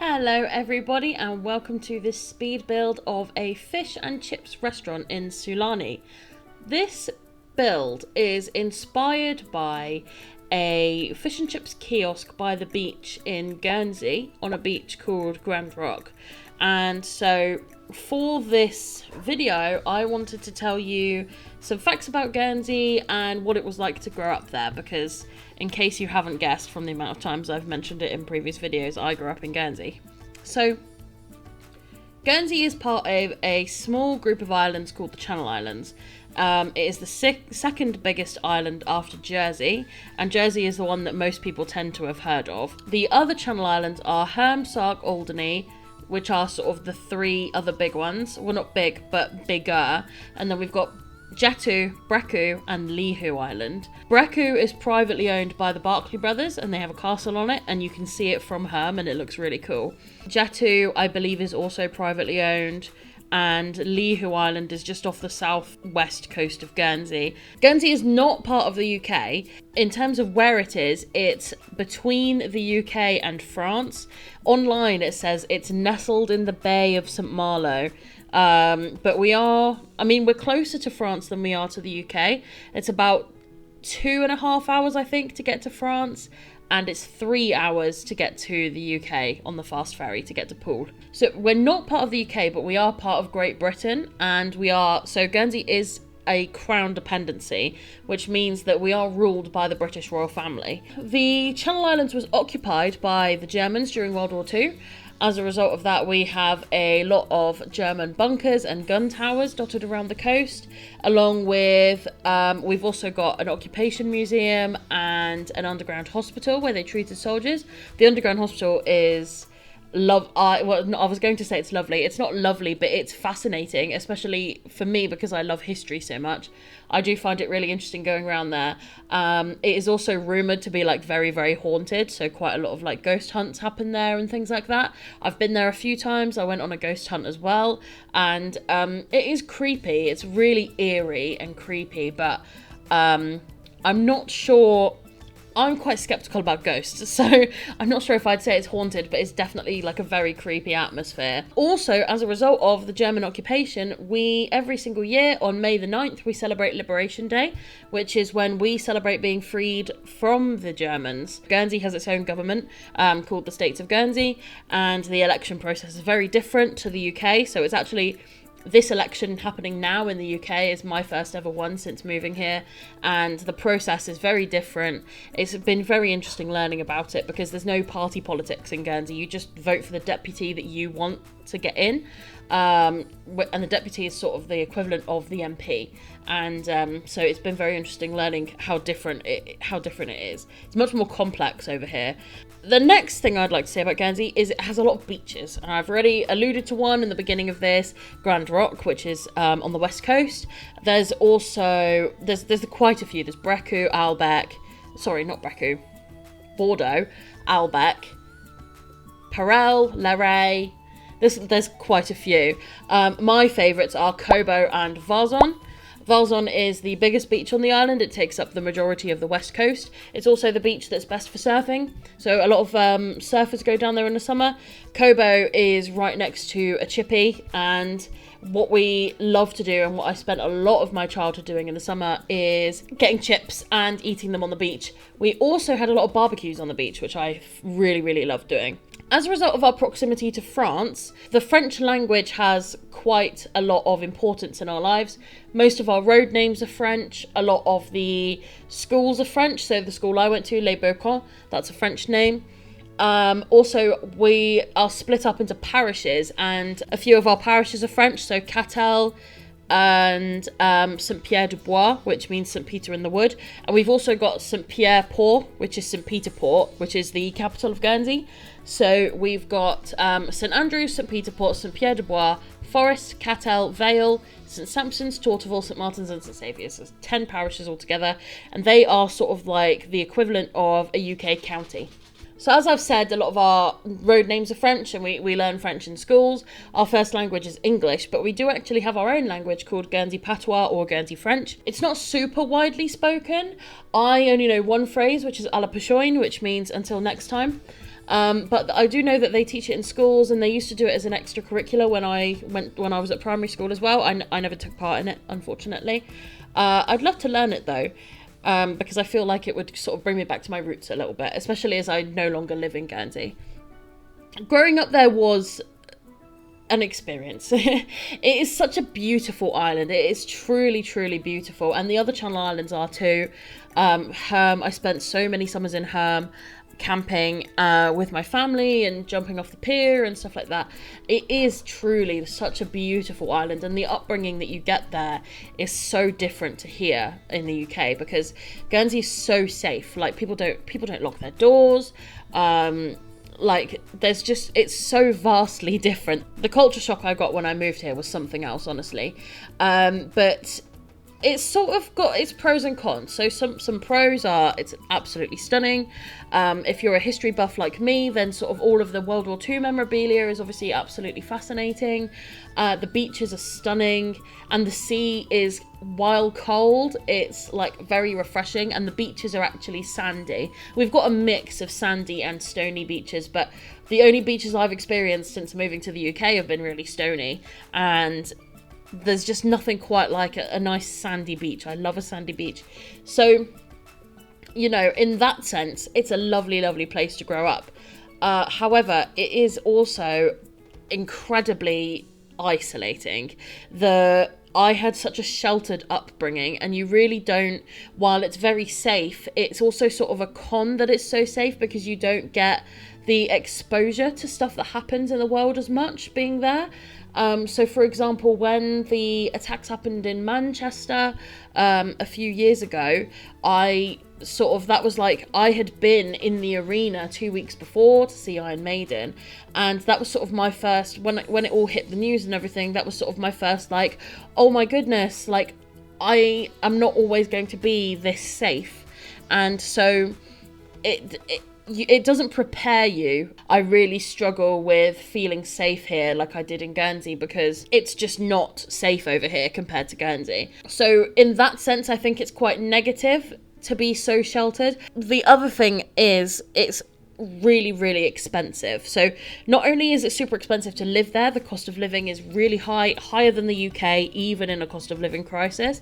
Hello everybody and welcome to this speed build of a fish and chips restaurant in SULANI. This build is inspired by a fish and chips kiosk by the beach in Guernsey on a beach called Grand Rock. And so for this video I wanted to tell you some facts about Guernsey and what it was like to grow up there, because in case you haven't guessed from the amount of times I've mentioned it in previous videos, I grew up in Guernsey. So Guernsey is part of a small group of islands called the Channel Islands. It is the second biggest island after Jersey, and Jersey is the one that most people tend to have heard of. The other Channel Islands are Herm, Sark, Alderney, which are sort of the three other big ones. Well, not big, but bigger. And then we've got Jetu, Breku and Lihu Island. Breku is privately owned by the Barclay brothers and they have a castle on it, and you can see it from Herm and it looks really cool. Jetu, I believe, is also privately owned, and Lihu Island is just off the southwest coast of Guernsey. Guernsey is not part of the UK. In terms of where it is, it's between the UK and France. Online it says it's nestled in the Bay of St Malo. But we're closer to France than we are to the UK. It's about 2.5 hours, I think, to get to France, and it's 3 hours to get to the UK on the fast ferry to get to Poole. So we're not part of the UK, but we are part of Great Britain, and so Guernsey is a crown dependency, which means that we are ruled by the British royal family. The Channel Islands was occupied by the Germans during World War II. As a result of that, we have a lot of German bunkers and gun towers dotted around the coast, along with, we've also got an occupation museum and an underground hospital where they treated soldiers. The underground hospital is I was going to say it's lovely. It's not lovely, but it's fascinating, especially for me because I love history so much. I do find it really interesting going around there. It is also rumoured to be like very, very haunted, so quite a lot of like ghost hunts happen there and things like that. I've been there a few times. I went on a ghost hunt as well, and it is creepy. It's really eerie and creepy, but I'm not sure. I'm quite skeptical about ghosts, so I'm not sure if I'd say it's haunted, but it's definitely like a very creepy atmosphere. Also, as a result of the German occupation, every single year on May the 9th, we celebrate Liberation Day, which is when we celebrate being freed from the Germans. Guernsey has its own government called the States of Guernsey, and the election process is very different to the UK, so it's actually... This election happening now in the UK is my first ever one since moving here, and the process is very different. It's been very interesting learning about it because there's no party politics in Guernsey. You just vote for the deputy that you want to get in, and the deputy is sort of the equivalent of the MP. And so it's been very interesting learning how different it is. It's much more complex over here. The next thing I'd like to say about Guernsey is it has a lot of beaches, and I've already alluded to one in the beginning of this, Grand Rock, which is on the west coast. There's also there's quite a few. There's Breku, Bordeaux, Albec, Perel, Leray. There's quite a few. My favourites are Kobo and Varzon. Varzon is the biggest beach on the island. It takes up the majority of the west coast. It's also the beach that's best for surfing, so a lot of surfers go down there in the summer. Kobo is right next to a chippy, and what we love to do and what I spent a lot of my childhood doing in the summer is getting chips and eating them on the beach. We also had a lot of barbecues on the beach, which I really, really loved doing. As a result of our proximity to France, the French language has quite a lot of importance in our lives. Most of our road names are French. A lot of the schools are French. So the school I went to, Les Beaucamps, that's a French name. Also, we are split up into parishes, and a few of our parishes are French. So Catel and Saint-Pierre-du-Bois, which means St. Peter in the Wood. And we've also got Saint-Pierre-Port, which is St. Peter Port, which is the capital of Guernsey. So we've got St. Andrews, St. Peter Port, Saint-Pierre-du-Bois, Forest, Catel, Vale, St. Sampson's, Torterville, St. Martin's and St. Saviour's. There's 10 parishes altogether, and they are sort of like the equivalent of a UK county. So as I've said, a lot of our road names are French, and we learn French in schools. Our first language is English, but we do actually have our own language called Guernsey Patois or Guernsey French. It's not super widely spoken. I only know one phrase, which is à la prochaine, which means until next time. But I do know that they teach it in schools, and they used to do it as an extracurricular when I was at primary school as well. I never took part in it, unfortunately. I'd love to learn it though, because I feel like it would sort of bring me back to my roots a little bit, especially as I no longer live in Guernsey. Growing up there was an experience. It is such a beautiful island. It is truly, truly beautiful, and the other Channel Islands are too. Herm, I spent so many summers in Herm, camping with my family and jumping off the pier and stuff like that. It is truly such a beautiful island, and the upbringing that you get there is so different to here in the UK, because Guernsey is so safe. Like, people don't lock their doors. Like, it's so vastly different. The culture shock I got when I moved here was something else, honestly. But it's sort of got its pros and cons. So some pros are, it's absolutely stunning. If you're a history buff like me, then sort of all of the World War II memorabilia is obviously absolutely fascinating. The beaches are stunning, and the sea is, while cold, it's like very refreshing, and the beaches are actually sandy. We've got a mix of sandy and stony beaches, but the only beaches I've experienced since moving to the UK have been really stony, and there's just nothing quite like a nice sandy beach. I love a sandy beach. So, you know, in that sense, it's a lovely, lovely place to grow up. However, it is also incredibly isolating. I had such a sheltered upbringing, and you really don't, while it's very safe, it's also sort of a con that it's so safe, because you don't get the exposure to stuff that happens in the world as much being there. So for example, when the attacks happened in Manchester a few years ago, that was like, I had been in the arena 2 weeks before to see Iron Maiden, and that was sort of my first, when it all hit the news and everything, that was sort of my first, like, oh my goodness, like, I am not always going to be this safe. And so it doesn't prepare you. I really struggle with feeling safe here like I did in Guernsey, because it's just not safe over here compared to Guernsey. So in that sense, I think it's quite negative to be so sheltered. The other thing is, it's really, really expensive. So not only is it super expensive to live there, the cost of living is really high, higher than the UK, even in a cost of living crisis.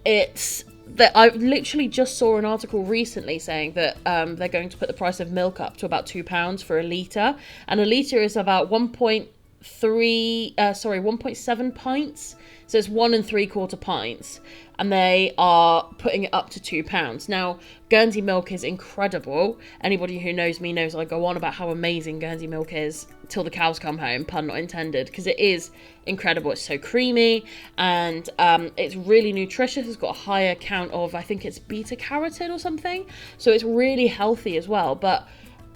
It's that I literally just saw an article recently saying that they're going to put the price of milk up to about £2 for a litre, and a litre is about 1.7 pints, so it's 1 3/4 pints, and they are putting it up to £2. Now, Guernsey milk is incredible. Anybody who knows me knows I go on about how amazing Guernsey milk is till the cows come home, pun not intended, because it is incredible. It's so creamy, and it's really nutritious. It's got a higher count of, I think it's beta carotene or something, so it's really healthy as well, but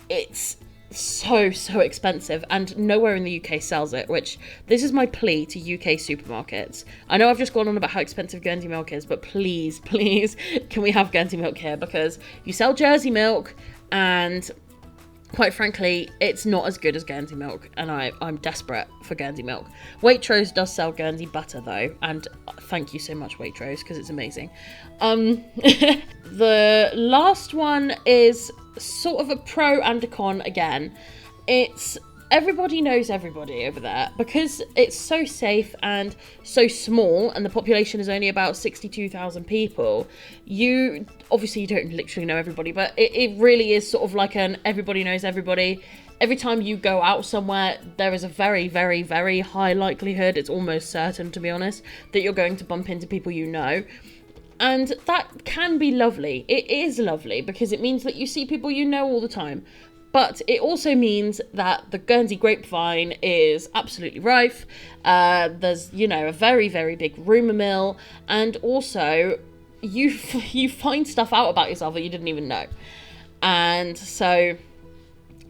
it's so expensive, and nowhere in the UK sells it, which, this is my plea to UK supermarkets. I know I've just gone on about how expensive Guernsey milk is, but please can we have Guernsey milk here, because you sell Jersey milk, and quite frankly, it's not as good as Guernsey milk, and I'm desperate for Guernsey milk. Waitrose does sell Guernsey butter though, and thank you so much, Waitrose, because it's amazing. The last one is sort of a pro and a con again. It's everybody knows everybody over there, because it's so safe and so small, and the population is only about 62,000 people. You don't literally know everybody, but it really is sort of like an everybody knows everybody. Every time you go out somewhere, there is a very, very, very high likelihood, it's almost certain to be honest, that you're going to bump into people you know. And that can be lovely. It is lovely, because it means that you see people you know all the time. But it also means that the Guernsey grapevine is absolutely rife. There's, a very, very big rumour mill. And also, you find stuff out about yourself that you didn't even know. And so,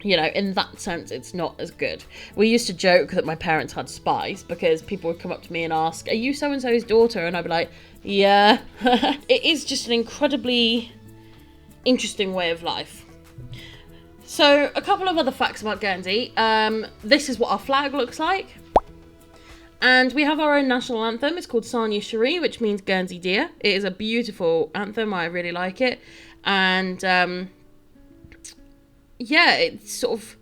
in that sense, it's not as good. We used to joke that my parents had spies, because people would come up to me and ask, are you so-and-so's daughter? And I'd be like, yeah. It is just an incredibly interesting way of life. So, a couple of other facts about Guernsey. This is what our flag looks like. And we have our own national anthem. It's called Sanya Cherie, which means Guernsey dear. It is a beautiful anthem. I really like it. And, yeah, it's sort of,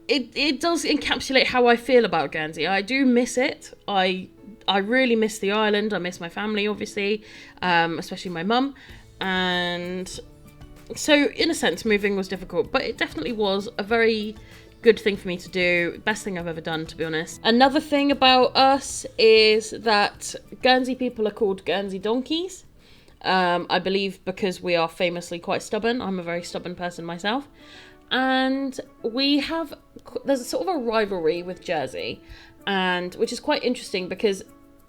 it does encapsulate how I feel about Guernsey. I do miss it. I really miss the island. I miss my family, obviously, especially my mum. And so, in a sense, moving was difficult, but it definitely was a very good thing for me to do. Best thing I've ever done, to be honest. Another thing about us is that Guernsey people are called Guernsey donkeys. I believe because we are famously quite stubborn. I'm a very stubborn person myself. And there's a sort of a rivalry with Jersey, and which is quite interesting because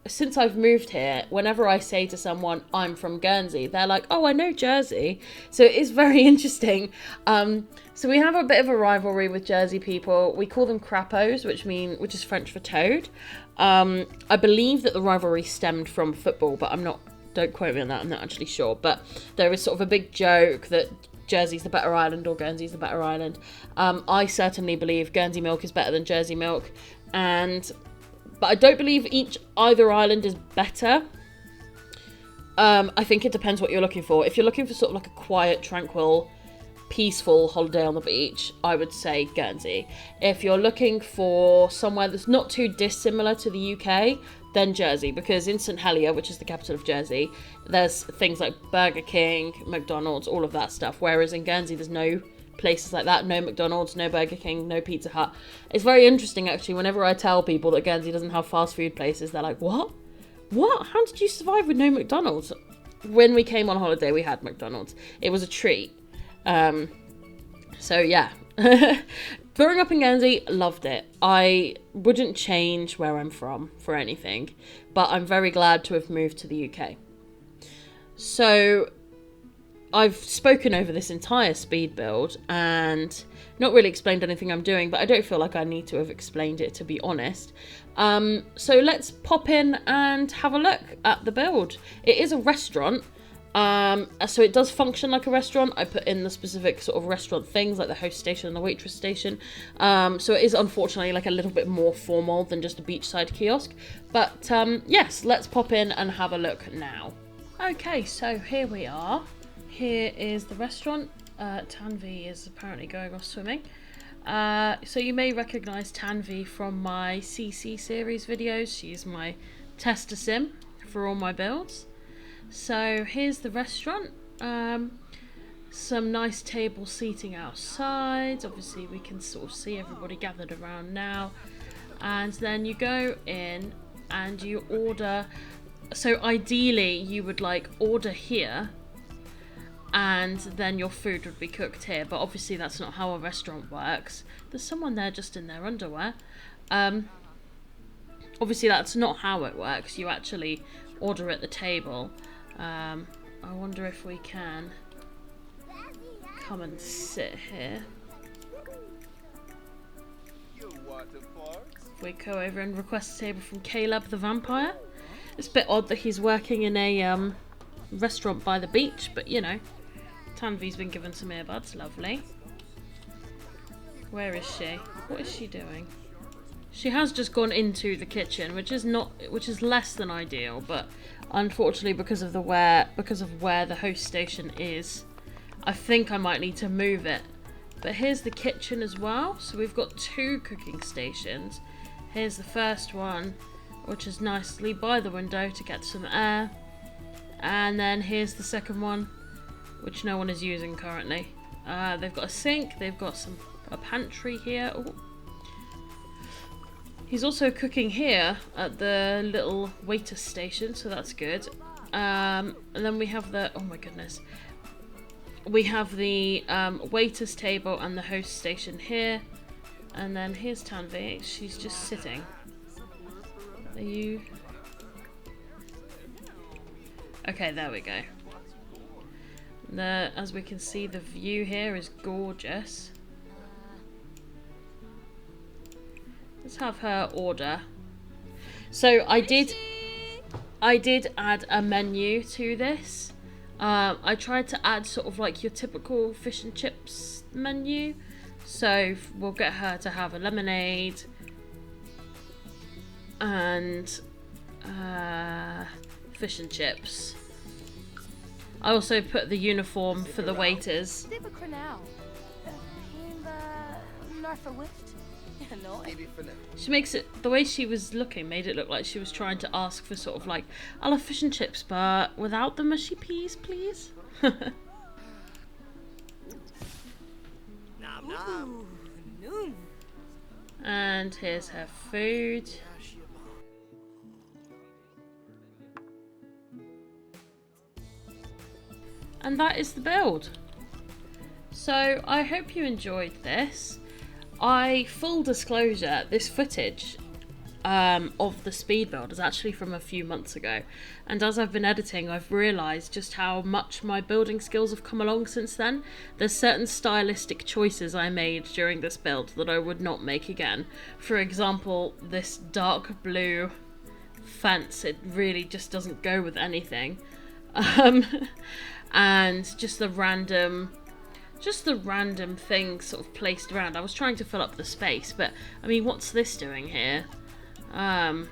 since I've moved here, whenever I say to someone I'm from Guernsey, they're like, oh, I know Jersey. So it is very interesting. So we have a bit of a rivalry with Jersey people. We call them crapos, which is French for toad. I believe that the rivalry stemmed from football, but don't quote me on that, I'm not actually sure. But there is sort of a big joke that Jersey's the better island or Guernsey's the better island. I certainly believe Guernsey milk is better than Jersey milk, but I don't believe either island is better. I think it depends what you're looking for. If you're looking for sort of like a quiet, tranquil, peaceful holiday on the beach, I would say Guernsey. If you're looking for somewhere that's not too dissimilar to the UK, then Jersey, because in St Helier, which is the capital of Jersey, there's things like Burger King, McDonald's, all of that stuff, whereas in Guernsey there's no places like that, no McDonald's, no Burger King, no Pizza Hut. It's very interesting, actually. Whenever I tell people that Guernsey doesn't have fast food places, they're like, what? How did you survive with no McDonald's? When we came on holiday, we had McDonald's. It was a treat. So yeah. Growing up in Guernsey, loved it. I wouldn't change where I'm from for anything, but I'm very glad to have moved to the UK. So I've spoken over this entire speed build and not really explained anything I'm doing, but I don't feel like I need to have explained it, to be honest. So let's pop in and have a look at the build. It is a restaurant. So it does function like a restaurant. I put in the specific sort of restaurant things like the host station and the waitress station. So it is unfortunately like a little bit more formal than just a beachside kiosk. But yes, let's pop in and have a look now. Okay, so here we are. Here is the restaurant. Tanvi is apparently going off swimming. So you may recognise Tanvi from my CC series videos. She's my tester sim for all my builds. So here's the restaurant. Some nice table seating outside. Obviously we can sort of see everybody gathered around now. And then you go in and you order. So ideally you would like order here and then your food would be cooked here. But obviously that's not how a restaurant works. There's someone there just in their underwear. Obviously that's not how it works. You actually order at the table. I wonder if we can come and sit here. If we go over and request a table from Caleb the vampire. It's a bit odd that he's working in a restaurant by the beach, but you know, Tanvi's been given some earbuds, lovely. Where is she? What is she doing? She has just gone into the kitchen, which is less than ideal, but unfortunately because of where the host station is, I think I might need to move it. But here's the kitchen as well. So we've got 2 cooking stations. Here's the first one, which is nicely by the window to get some air. And then here's the second one, which no one is using currently. They've got a sink, they've got a pantry here. Ooh. He's also cooking here at the little waiter station, so that's good. And then we have oh my goodness. We have the waiter's table and the host station here. And then here's Tanvi, she's just sitting. Are you... Okay, there we go. As we can see, the view here is gorgeous. Let's have her order. So I did add a menu to this. I tried to add sort of like your typical fish and chips menu. So we'll get her to have a lemonade and fish and chips. I also put the uniform for the waiters. bar for whift. No. Maybe for now. She makes it, the way she was looking made it look like she was trying to ask for sort of like, I'll have fish and chips, but without the mushy peas, please. Nom nom. Noom. And here's her food. And that is the build. So I hope you enjoyed this. Full disclosure, this footage of the speed build is actually from a few months ago, and as I've been editing, I've realised just how much my building skills have come along since then. There's certain stylistic choices I made during this build that I would not make again. For example, this dark blue fence, it really just doesn't go with anything. And just the random things sort of placed around. I was trying to fill up the space, but I mean, what's this doing here? Oh,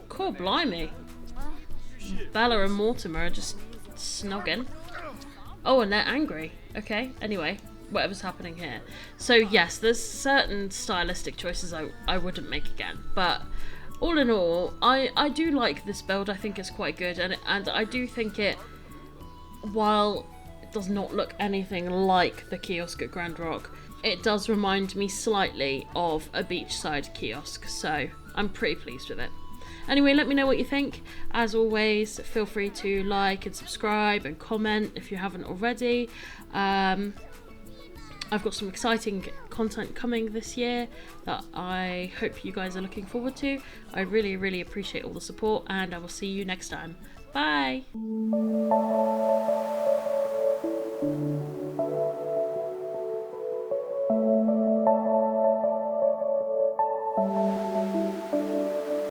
cool, blimey. Bella and Mortimer are just snogging. Oh, and they're angry. Okay, anyway, whatever's happening here. So yes, there's certain stylistic choices I wouldn't make again, but all in all, I do like this build. I think it's quite good, and I do think it, while it does not look anything like the kiosk at Grand Rock, it does remind me slightly of a beachside kiosk, so I'm pretty pleased with it. Anyway, let me know what you think. As always, feel free to like and subscribe and comment if you haven't already. I've got some exciting content coming this year that I hope you guys are looking forward to. I really, really appreciate all the support, and I will see you next time. Bye!